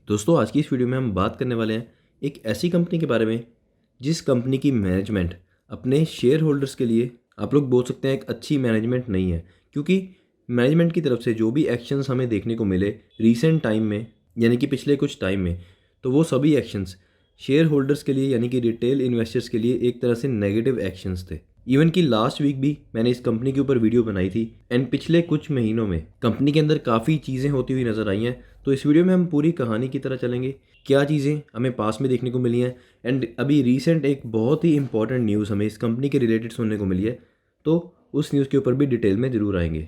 दोस्तों आज की इस वीडियो में हम बात करने वाले हैं एक ऐसी कंपनी के बारे में जिस कंपनी की मैनेजमेंट अपने शेयर होल्डर्स के लिए आप लोग बोल सकते हैं एक अच्छी मैनेजमेंट नहीं है, क्योंकि मैनेजमेंट की तरफ से जो भी एक्शंस हमें देखने को मिले रीसेंट टाइम में यानी कि पिछले कुछ टाइम में, तो वो सभी एक्शंस शेयर होल्डर्स के लिए यानी कि रिटेल इन्वेस्टर्स के लिए एक तरह से नेगेटिव एक्शंस थे। इवन कि लास्ट वीक भी मैंने इस कंपनी के ऊपर वीडियो बनाई थी एंड पिछले कुछ महीनों में कंपनी के अंदर काफ़ी चीज़ें होती हुई नज़र आई हैं। तो इस वीडियो में हम पूरी कहानी की तरह चलेंगे, क्या चीज़ें हमें पास में देखने को मिली हैं एंड अभी रीसेंट एक बहुत ही इंपॉर्टेंट न्यूज़ हमें इस कंपनी के रिलेटेड सुनने को मिली है, तो उस न्यूज़ के ऊपर भी डिटेल में ज़रूर आएंगे।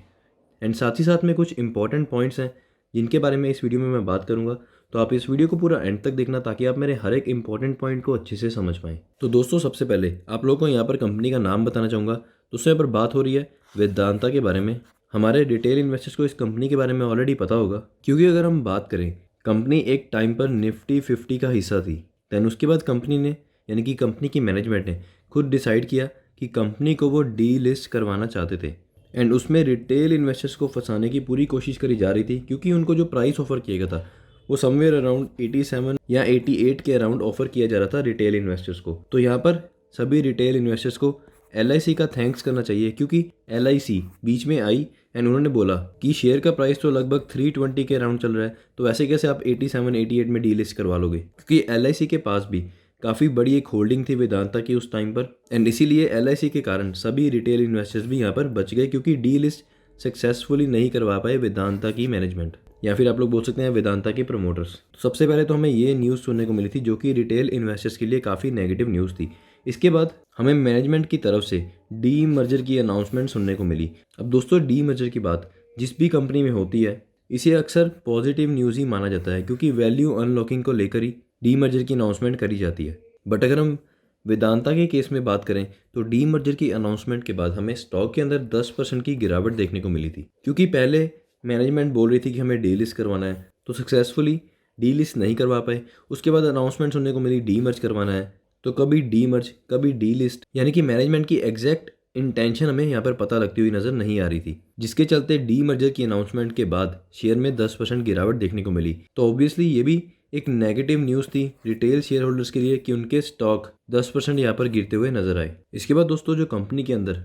एंड साथ ही साथ में कुछ इंपॉर्टेंट पॉइंट्स हैं जिनके बारे में इस वीडियो में मैं बात करूंगा, तो आप इस वीडियो को पूरा एंड तक देखना ताकि आप मेरे हर एक इंपॉर्टेंट पॉइंट को अच्छे से समझ पाएँ। तो दोस्तों सबसे पहले आप लोगों को यहाँ पर कंपनी का नाम बताना चाहूँगा। दोस्तों यहाँ पर बात हो रही है वेदांता के बारे में। हमारे रिटेल इन्वेस्टर्स को इस कंपनी के बारे में ऑलरेडी पता होगा, क्योंकि अगर हम बात करें कंपनी एक टाइम पर निफ्टी 50 का हिस्सा थी। दैन उसके बाद कंपनी ने यानी कि कंपनी की मैनेजमेंट ने खुद डिसाइड किया कि कंपनी को वो डी लिस्ट करवाना चाहते थे एंड उसमें रिटेल इन्वेस्टर्स को फंसाने की पूरी कोशिश करी जा रही थी, क्योंकि उनको जो प्राइस ऑफर किया गया था वो समवेयर अराउंड 87 या 88 के अराउंड ऑफर किया जा रहा था रिटेल इन्वेस्टर्स को। तो यहाँ पर सभी रिटेल इन्वेस्टर्स को LIC का थैंक्स करना चाहिए, क्योंकि LIC बीच में आई एंड उन्होंने बोला कि शेयर का प्राइस तो लगभग 320 के अराउंड चल रहा है, तो ऐसे कैसे आप 87-88 में डीलिस्ट करवा लोगे, क्योंकि LIC के पास भी काफ़ी बड़ी एक होल्डिंग थी वेदांता की उस टाइम पर एंड इसीलिए LIC के कारण सभी रिटेल इन्वेस्टर्स भी यहाँ पर बच गए, क्योंकि डी लिस्ट सक्सेसफुली नहीं करवा पाए वेदांता की मैनेजमेंट या फिर आप लोग बोल सकते हैं वेदांता के प्रमोटर्स। तो सबसे पहले तो हमें ये न्यूज़ सुनने को मिली थी जो कि रिटेल इन्वेस्टर्स के लिए काफ़ी नेगेटिव न्यूज़ थी। इसके बाद हमें मैनेजमेंट की तरफ से डी मर्जर की अनाउंसमेंट सुनने को मिली। अब दोस्तों डी मर्जर की बात जिस भी कंपनी में होती है इसे अक्सर पॉजिटिव न्यूज़ ही माना जाता है, क्योंकि वैल्यू अनलॉकिंग को लेकर ही डी मर्जर की अनाउंसमेंट करी जाती है। बट अगर हम वेदांता के केस में बात करें तो डी मर्जर की अनाउंसमेंट के बाद हमें स्टॉक के अंदर 10% की गिरावट देखने को मिली थी, क्योंकि पहले मैनेजमेंट बोल रही थी कि हमें डी लिस्ट करवाना है, तो सक्सेसफुली डी लिस्ट नहीं करवा पाए। उसके बाद अनाउंसमेंट सुनने को मिली डी मर्ज करवाना है, तो कभी डी मर्ज कभी डी लिस्ट, यानी कि मैनेजमेंट की एग्जैक्ट इंटेंशन हमें यहाँ पर पता लगती हुई नज़र नहीं आ रही थी, जिसके चलते डी मर्जर की अनाउंसमेंट के बाद शेयर में 10% गिरावट देखने को मिली। तो ऑब्वियसली ये भी एक नेगेटिव न्यूज़ थी रिटेल शेयर होल्डर्स के लिए कि उनके स्टॉक 10% यहाँ पर गिरते हुए नजर आए। इसके बाद दोस्तों जो कंपनी के अंदर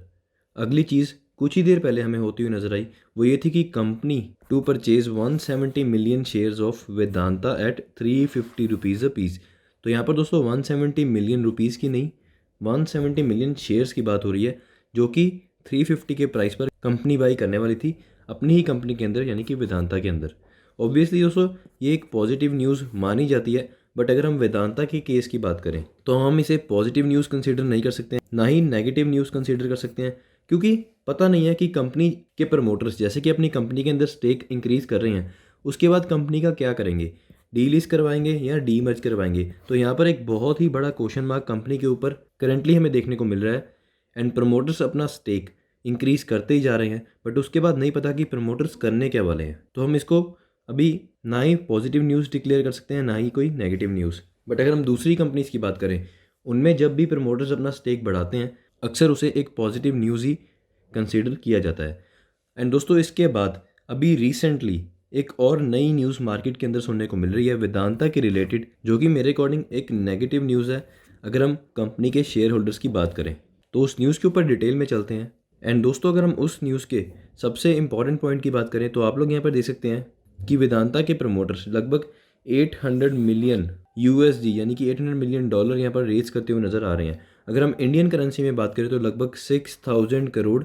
अगली चीज़ कुछ ही देर पहले हमें होती हुई नजर आई वो ये थी कि company to purchase 170 million shares of Vedanta at 350 rupees a piece. तो यहाँ पर दोस्तों 170 मिलियन रुपीज़ की नहीं, 170 मिलियन शेयर्स की बात हो रही है, जो कि 350 के प्राइस पर कंपनी बाई करने वाली थी अपनी ही कंपनी के अंदर यानी कि वेदांता के अंदर। ऑब्वियसली दोस्तों ये एक पॉजिटिव न्यूज़ मानी जाती है, बट अगर हम वेदांता के केस की बात करें तो हम इसे पॉजिटिव न्यूज़ कंसीडर नहीं कर सकते हैं, ना ही नेगेटिव न्यूज़ कंसीडर कर सकते हैं, क्योंकि पता नहीं है कि कंपनी के प्रमोटर्स जैसे कि अपनी कंपनी के अंदर स्टेक इंक्रीज़ कर रहे हैं, उसके बाद कंपनी का क्या करेंगे, डी लिस्ट करवाएंगे या डी मर्ज करवाएंगे। तो यहाँ पर एक बहुत ही बड़ा क्वेश्चन मार्क कंपनी के ऊपर करंटली हमें देखने को मिल रहा है एंड प्रमोटर्स अपना स्टेक इंक्रीज़ करते ही जा रहे हैं, बट उसके बाद नहीं पता कि प्रमोटर्स करने क्या वाले हैं। तो हम इसको अभी ना ही पॉजिटिव न्यूज़ डिक्लेयर कर सकते हैं ना ही कोई नेगेटिव न्यूज़। बट अगर हम दूसरी कंपनीज़ की बात करें उनमें जब भी प्रमोटर्स अपना स्टेक बढ़ाते हैं अक्सर उसे एक पॉजिटिव न्यूज़ ही कंसीडर किया जाता है। एंड दोस्तों इसके बाद अभी रिसेंटली एक और नई न्यूज़ मार्केट के अंदर सुनने को मिल रही है वेदांता के रिलेटेड, जो कि मेरे अकॉर्डिंग एक नेगेटिव न्यूज़ है। अगर हम कंपनी के शेयर होल्डर्स की बात करें तो उस न्यूज़ के ऊपर डिटेल में चलते हैं। एंड दोस्तों अगर हम उस न्यूज़ के सबसे इंपॉर्टेंट पॉइंट की बात करें तो आप लोग यहाँ पर देख सकते हैं कि वेदांता के प्रमोटर्स लगभग 800 मिलियन USD यानी कि 800 मिलियन डॉलर यहाँ पर रेज करते हुए नज़र आ रहे हैं। अगर हम इंडियन करेंसी में बात करें तो लगभग 6000 करोड़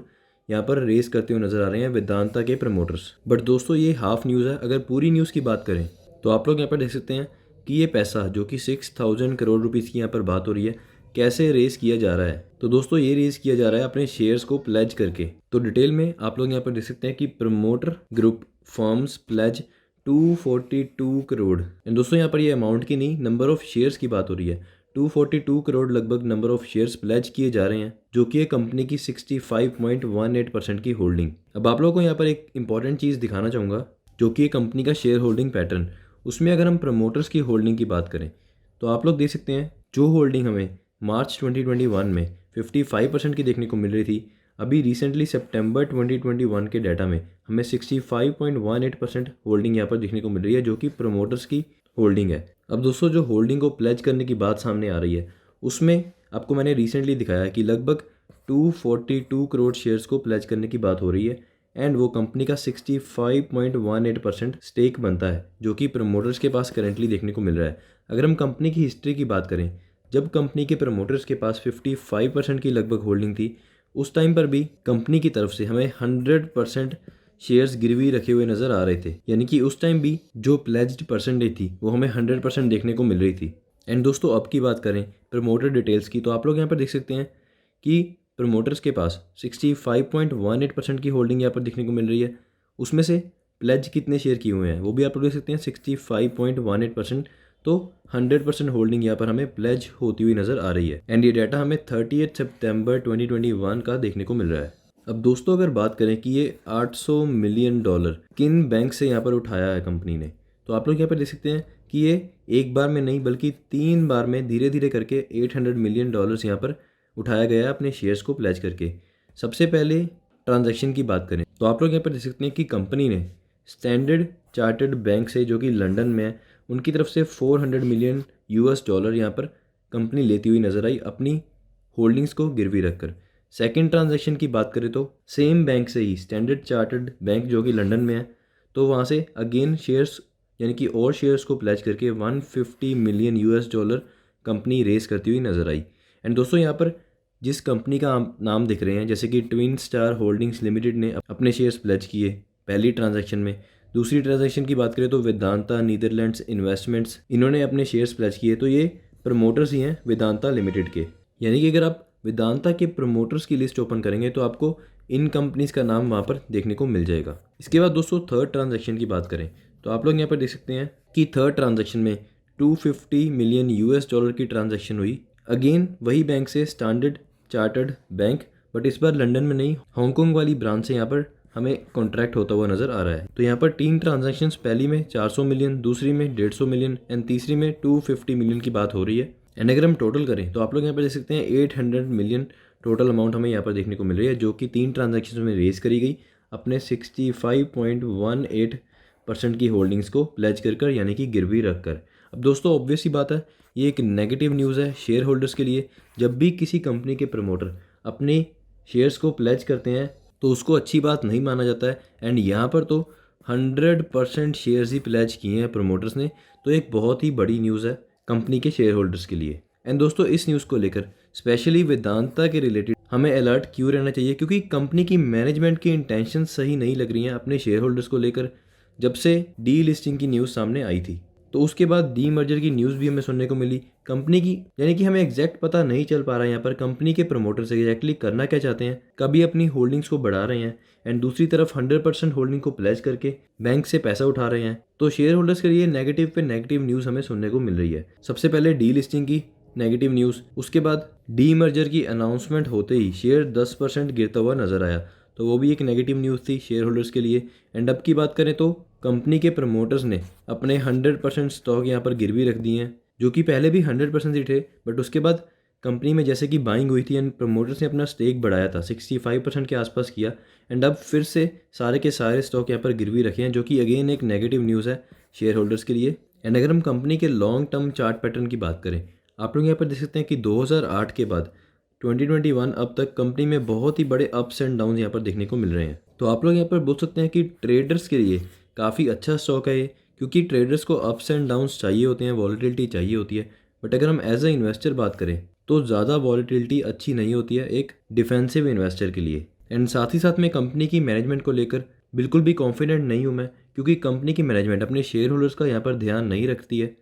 यहाँ पर रेस करते हुए नजर आ रहे हैं वेदांता के प्रमोटर्स। बट दोस्तों ये हाफ न्यूज़ है, अगर पूरी न्यूज़ की बात करें तो आप लोग यहाँ पर देख सकते हैं कि ये पैसा जो कि 6000 करोड़ रुपीज़ की यहाँ पर बात हो रही है कैसे रेस किया जा रहा है। तो दोस्तों ये रेस किया जा रहा है अपने शेयर्स को प्लेज करके। तो डिटेल में आप लोग यहाँ पर देख सकते हैं कि promoter group firms pledge 242 crore. And दोस्तों यहाँ पर ये अमाउंट की नहीं नंबर ऑफ शेयर्स की बात हो रही है। 242 करोड़ लगभग नंबर ऑफ शेयर्स प्लेज किए जा रहे हैं, जो कि कंपनी की 65.18% की होल्डिंग। अब आप लोगों को यहाँ पर एक इंपॉर्टेंट चीज़ दिखाना चाहूँगा जो कि कंपनी का शेयर होल्डिंग पैटर्न। उसमें अगर हम प्रमोटर्स की होल्डिंग की बात करें तो आप लोग देख सकते हैं जो होल्डिंग हमें मार्च 2021 में 55% की देखने को मिल रही थी, अभी रिसेंटली सितंबर 2021 के डाटा में हमें 65.18% होल्डिंग यहाँ पर देखने को मिल रही है, जो कि प्रमोटर्स की होल्डिंग है। अब दोस्तों जो होल्डिंग को प्लेज करने की बात सामने आ रही है, उसमें आपको मैंने रिसेंटली दिखाया कि लगभग 242 करोड़ शेयर्स को प्लेज करने की बात हो रही है एंड वो कंपनी का 65.18% स्टेक बनता है, जो कि प्रमोटर्स के पास करेंटली देखने को मिल रहा है। अगर हम कंपनी की हिस्ट्री की बात करें, जब कंपनी के प्रमोटर्स के पास 55% की लगभग होल्डिंग थी, उस टाइम पर भी कंपनी की तरफ से हमें 100% शेयर्स गिरवी रखे हुए नज़र आ रहे थे, यानी कि उस टाइम भी जो प्लेज्ड परसेंटेज थी वो हमें 100% देखने को मिल रही थी। एंड दोस्तों अब की बात करें प्रमोटर डिटेल्स की, तो आप लोग यहाँ पर देख सकते हैं कि प्रमोटर्स के पास 65.18% की होल्डिंग यहाँ पर देखने को मिल रही है। उसमें से प्लेज कितने शेयर किए हुए हैं वो भी आप लोग देख सकते हैं, 65.18%। तो 100% होल्डिंग यहाँ पर हमें प्लेज होती हुई नज़र आ रही है एंड ये डाटा हमें 30 सितंबर 2021 का देखने को मिल रहा है। अब दोस्तों अगर बात करें कि ये $800 मिलियन किन बैंक से यहाँ पर उठाया है कंपनी ने, तो आप लोग यहाँ पर देख सकते हैं कि ये एक बार में नहीं बल्कि 3 बार में धीरे धीरे करके $800 मिलियन यहाँ पर उठाया गया है अपने शेयर्स को प्लेज करके। सबसे पहले ट्रांजैक्शन की बात करें तो आप लोग यहाँ पर देख सकते हैं कि कंपनी ने स्टैंडर्ड चार्टर्ड बैंक से, जो कि लंदन में है, उनकी तरफ से $400 मिलियन यहाँ पर कंपनी लेती हुई नज़र आई अपनी होल्डिंग्स को गिरवी रखकर। सेकंड ट्रांजैक्शन की बात करें तो सेम बैंक से ही, स्टैंडर्ड चार्टर्ड बैंक जो कि लंदन में है, तो वहाँ से अगेन शेयर्स यानी कि और शेयर्स को प्लेज करके $150 मिलियन कंपनी रेस करती हुई नज़र आई। एंड दोस्तों यहाँ पर जिस कंपनी का नाम दिख रहे हैं, जैसे कि ट्विन स्टार होल्डिंग्स लिमिटेड ने अपने शेयर्स प्लेज किए पहली ट्रांजैक्शन में। दूसरी ट्रांजैक्शन की बात करें तो वेदांता नीदरलैंड्स इन्वेस्टमेंट्स, इन्होंने अपने शेयर्स प्लेज किए। तो ये प्रमोटर्स ही हैं वेदांता लिमिटेड के, यानी कि अगर आप वेदांता के प्रमोटर्स की लिस्ट ओपन करेंगे तो आपको इन कंपनीज़ का नाम वहाँ पर देखने को मिल जाएगा। इसके बाद दोस्तों थर्ड ट्रांजैक्शन की बात करें तो आप लोग यहाँ पर देख सकते हैं कि थर्ड ट्रांजैक्शन में $250 मिलियन की ट्रांजैक्शन हुई। अगेन वही बैंक से, स्टैंडर्ड चार्टर्ड बैंक, बट इस बार लंदन में नहीं, हांगकांग वाली ब्रांच से यहाँ पर हमें कॉन्ट्रैक्ट होता हुआ नज़र आ रहा है। तो यहाँ पर 3 ट्रांजैक्शंस, पहली में 400 मिलियन, दूसरी में 150 मिलियन एंड तीसरी में 250 मिलियन की बात हो रही है। एंड अगर हम टोटल करें तो आप लोग यहाँ पर देख सकते हैं 800 मिलियन टोटल अमाउंट हमें यहाँ पर देखने को मिल रही है, जो कि 3 ट्रांजैक्शन में रेज करी गई अपने 65.18% की होल्डिंग्स को प्लेज कर यानी कि गिरवी रख कर। अब दोस्तों ऑब्वियस सी बात है, ये एक नेगेटिव न्यूज़ है शेयर होल्डर्स के लिए। जब भी किसी कंपनी के प्रमोटर अपने शेयर्स को प्लेज करते हैं तो उसको अच्छी बात नहीं माना जाता है। एंड यहाँ पर तो 100% शेयर्स ही प्लेज किए हैं प्रमोटर्स ने, तो एक बहुत ही बड़ी न्यूज़ है कंपनी के शेयर होल्डर्स के लिए। एंड दोस्तों इस न्यूज़ को लेकर स्पेशली वेदांता के रिलेटेड हमें अलर्ट क्यों रहना चाहिए, क्योंकि कंपनी की मैनेजमेंट की इंटेंशन सही नहीं लग रही हैं अपने शेयर होल्डर्स को लेकर। जब से डी लिस्टिंग की न्यूज़ सामने आई थी तो उसके बाद डी मर्जर की न्यूज़ भी हमें सुनने को मिली कंपनी की, यानी कि हमें एग्जैक्ट पता नहीं चल पा रहा है यहाँ पर कंपनी के प्रमोटर्स एग्जैक्टली करना क्या चाहते हैं। कभी अपनी होल्डिंग्स को बढ़ा रहे हैं एंड दूसरी तरफ 100% होल्डिंग को प्लेज करके बैंक से पैसा उठा रहे हैं। तो शेयर होल्डर्स के लिए नेगेटिव पे नेगेटिव न्यूज़ हमें सुनने को मिल रही है। सबसे पहले डी लिस्टिंग की नेगेटिव न्यूज़, उसके बाद डी मर्जर की अनाउंसमेंट होते ही शेयर 10% गिरता हुआ नजर आया, तो वो भी एक नेगेटिव न्यूज़ थी शेयर होल्डर्स के लिए। एंड अब की बात करें तो कंपनी के प्रमोटर्स ने अपने 100% स्टॉक यहाँ पर गिरवी रख दिए हैं, जो कि पहले भी 100% ही थे, बट उसके बाद कंपनी में जैसे कि बाइंग हुई थी एंड प्रमोटर्स ने अपना स्टेक बढ़ाया था, 65% के आसपास किया। एंड अब फिर से सारे के सारे स्टॉक यहाँ पर गिरवी रखे हैं, जो कि अगेन एक नेगेटिव न्यूज़ है शेयर होल्डर्स के लिए। एंड अगर हम कंपनी के लॉन्ग टर्म चार्ट पैटर्न की बात करें, आप लोग यहाँ पर देख सकते हैं कि 2008 के बाद 2021 अब तक कंपनी में बहुत ही बड़े अप्स एंड डाउन यहाँ पर देखने को मिल रहे हैं। तो आप लोग यहाँ पर बोल सकते हैं कि ट्रेडर्स के लिए काफ़ी अच्छा स्टॉक है ये, क्योंकि ट्रेडर्स को अप्स एंड डाउन्स चाहिए होते हैं, वॉलेटिलिटी चाहिए होती है। बट अगर हम एज अ इन्वेस्टर बात करें तो ज़्यादा वॉलेटिलिटी अच्छी नहीं होती है एक डिफेंसिव इन्वेस्टर के लिए। एंड साथ ही साथ में कंपनी की मैनेजमेंट को लेकर बिल्कुल भी कॉन्फिडेंट नहीं हूँ मैं, क्योंकि कंपनी की मैनेजमेंट अपने शेयर होल्डर्स का यहाँ पर ध्यान नहीं रखती है।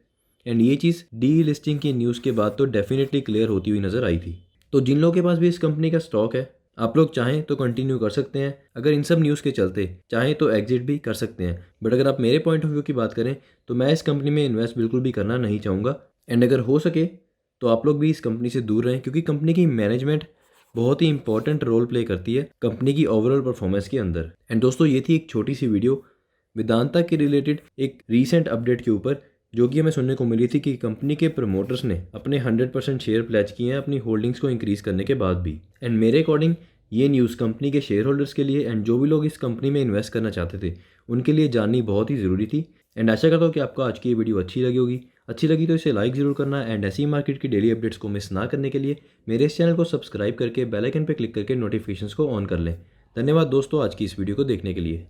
एंड ये चीज़ डी लिस्टिंग की न्यूज़ के बाद तो डेफिनेटली क्लियर होती हुई नज़र आई थी। तो जिन लोगों के पास भी इस कंपनी का स्टॉक है, आप लोग चाहें तो कंटिन्यू कर सकते हैं, अगर इन सब न्यूज़ के चलते चाहें तो एग्जिट भी कर सकते हैं। बट अगर आप मेरे पॉइंट ऑफ व्यू की बात करें तो मैं इस कंपनी में इन्वेस्ट बिल्कुल भी करना नहीं चाहूँगा। एंड अगर हो सके तो आप लोग भी इस कंपनी से दूर रहें, क्योंकि कंपनी की मैनेजमेंट बहुत ही इंपॉर्टेंट रोल प्ले करती है कंपनी की ओवरऑल परफॉर्मेंस के अंदर। एंड दोस्तों ये थी एक छोटी सी वीडियो वेदांता के रिलेटेड एक रीसेंट अपडेट के ऊपर, जो कि हमें सुनने को मिली थी कि कंपनी के प्रमोटर्स ने अपने 100% शेयर प्लेज किए हैं अपनी होल्डिंग्स को इंक्रीज़ करने के बाद भी। एंड मेरे अकॉर्डिंग ये न्यूज़ कंपनी के शेयर होल्डर्स के लिए एंड जो भी लोग इस कंपनी में इन्वेस्ट करना चाहते थे उनके लिए जाननी बहुत ही ज़रूरी थी। एंड आशा करता हूँ कि आपको आज की ये वीडियो अच्छी लगी होगी। अच्छी लगी तो इसे लाइक ज़रूर करना एंड ऐसी मार्केट की डेली अपडेट्स को मिस ना करने के लिए मेरे इस चैनल को सब्सक्राइब करके बेल आइकन पर क्लिक करके नोटिफिकेशंस को ऑन कर लें। धन्यवाद दोस्तों आज की इस वीडियो को देखने के लिए।